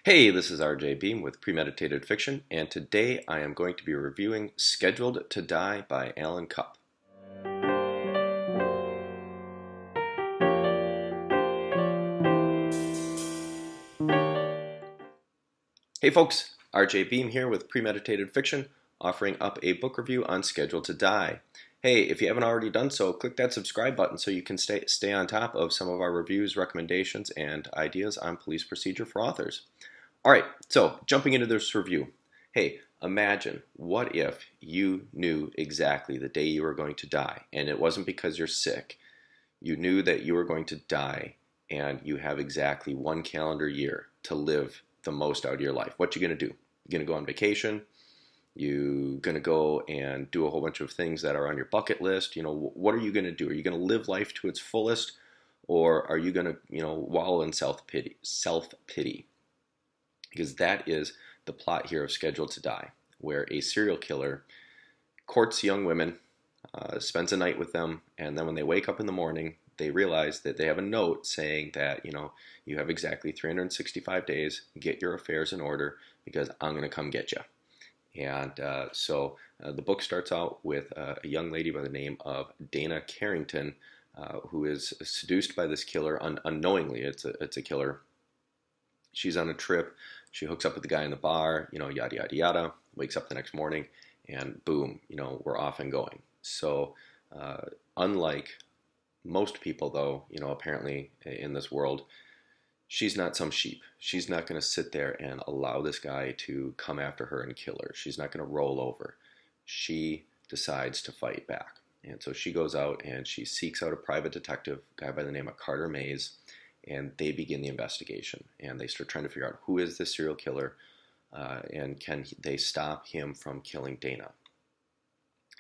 Hey, this is RJ Beam with Premeditated Fiction, and today I am going to be reviewing Scheduled to Die by Alan Cupp. Hey folks, RJ Beam here with Premeditated Fiction, offering up a book review on Scheduled to Die. Hey, if you haven't already done so, click that subscribe button so you can stay on top of some of our reviews, recommendations, and ideas on police procedure for authors. Alright, so jumping into this review. Hey, imagine what if you knew exactly the day you were going to die, and it wasn't because you're sick. You knew that you were going to die, and you have exactly 1 calendar year to live the most out of your life. What you gonna do? You gonna go on vacation? You gonna go and do a whole bunch of things that are on your bucket list? What are you gonna do? Are you gonna live life to its fullest, or are you gonna, wallow in self-pity? Self-pity. Because that is the plot here of Scheduled to Die, where a serial killer courts young women, spends a night with them, and then when they wake up in the morning, they realize that they have a note saying that, you have exactly 365 days, get your affairs in order, because I'm going to come get you. And so the book starts out with a young lady by the name of Dana Carrington, who is seduced by this killer unknowingly. It's a killer. She's on a trip. She hooks up with the guy in the bar, yada, yada, yada, wakes up the next morning, and boom, we're off and going. So, unlike most people, though, apparently in this world, she's not some sheep. She's not going to sit there and allow this guy to come after her and kill her. She's not going to roll over. She decides to fight back. And so she goes out and she seeks out a private detective, a guy by the name of Carter Mays, and they begin the investigation. And they start trying to figure out who is this serial killer, and can they stop him from killing Dana.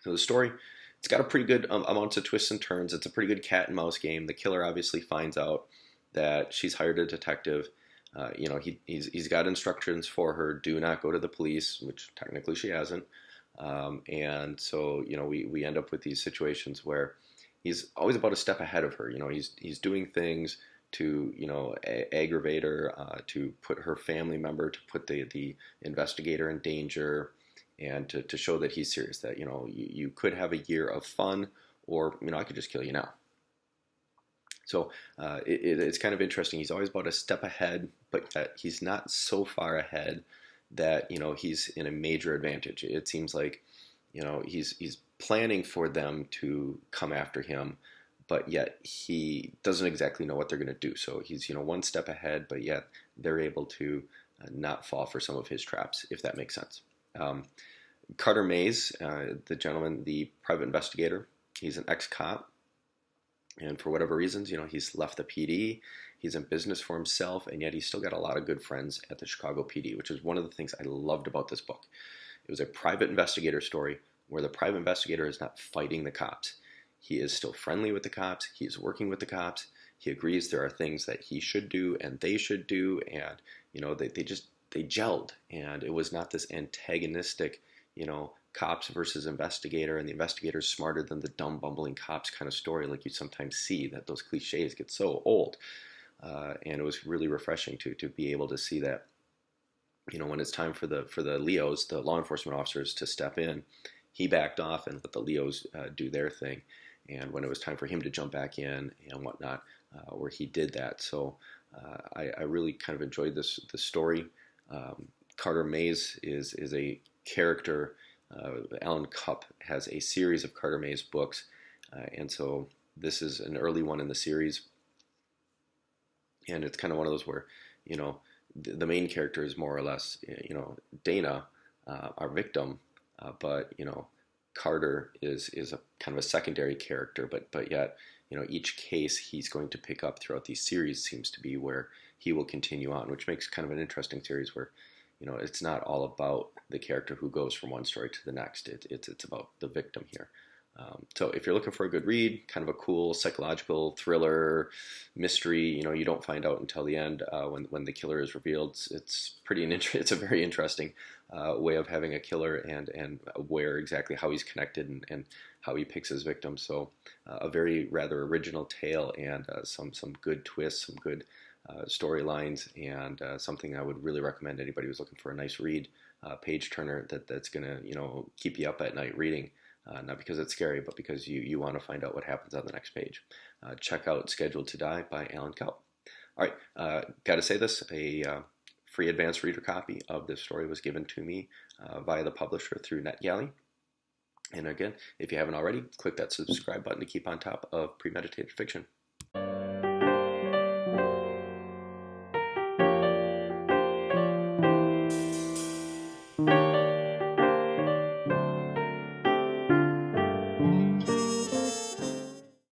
So the story, it's got a pretty good amounts of twists and turns. It's a pretty good cat and mouse game. The killer obviously finds out that she's hired a detective. He's got instructions for her: do not go to the police, which technically she hasn't. And so we end up with these situations where he's always about a step ahead of her. He's doing things to aggravate her, to put her family member, to put the investigator in danger, and to show that he's serious, that you could have a year of fun, or I could just kill you now. So it's kind of interesting. He's always about a step ahead, but yet he's not so far ahead that he's in a major advantage. It seems like he's planning for them to come after him, but yet he doesn't exactly know what they're going to do. So he's one step ahead, but yet they're able to not fall for some of his traps, if that makes sense. Carter Mays, the gentleman, the private investigator, he's an ex-cop, and for whatever reasons, he's left the PD. He's in business for himself, and yet he's still got a lot of good friends at the Chicago PD, which is one of the things I loved about this book. It was a private investigator story where the private investigator is not fighting the cops. He is still friendly with the cops. He is working with the cops. He agrees there are things that he should do and they should do, and they gelled, and it was not this antagonistic, cops versus investigator, and the investigator's smarter than the dumb bumbling cops kind of story like you sometimes see, that those cliches get so old. And it was really refreshing to be able to see that, when it's time for the Leos, the law enforcement officers, to step in, he backed off and let the Leos do their thing. And when it was time for him to jump back in and whatnot, where he did that. So I really kind of enjoyed this story. Carter Mays is a character. Alan Cupp has a series of Carter Mays books, and so this is an early one in the series. And it's kind of one of those where, the main character is more or less, Dana, our victim, but Carter is a kind of a secondary character, but yet each case he's going to pick up throughout these series seems to be where he will continue on, which makes kind of an interesting series where it's not all about the character who goes from one story to the next. It's about the victim here. So if you're looking for a good read, kind of a cool psychological thriller mystery, you don't find out until the end when the killer is revealed. It's a very interesting way of having a killer, and where exactly how he's connected and how he picks his victims. So a very rather original tale, and some good twists, some good storylines, and something I would really recommend anybody who's looking for a nice read, page turner that's gonna keep you up at night reading. Not because it's scary, but because you want to find out what happens on the next page. Check out Scheduled to Die by Alan Cupp. All right, got to say this, a free advanced reader copy of this story was given to me via the publisher through NetGalley. And again, if you haven't already, click that subscribe button to keep on top of premeditated fiction.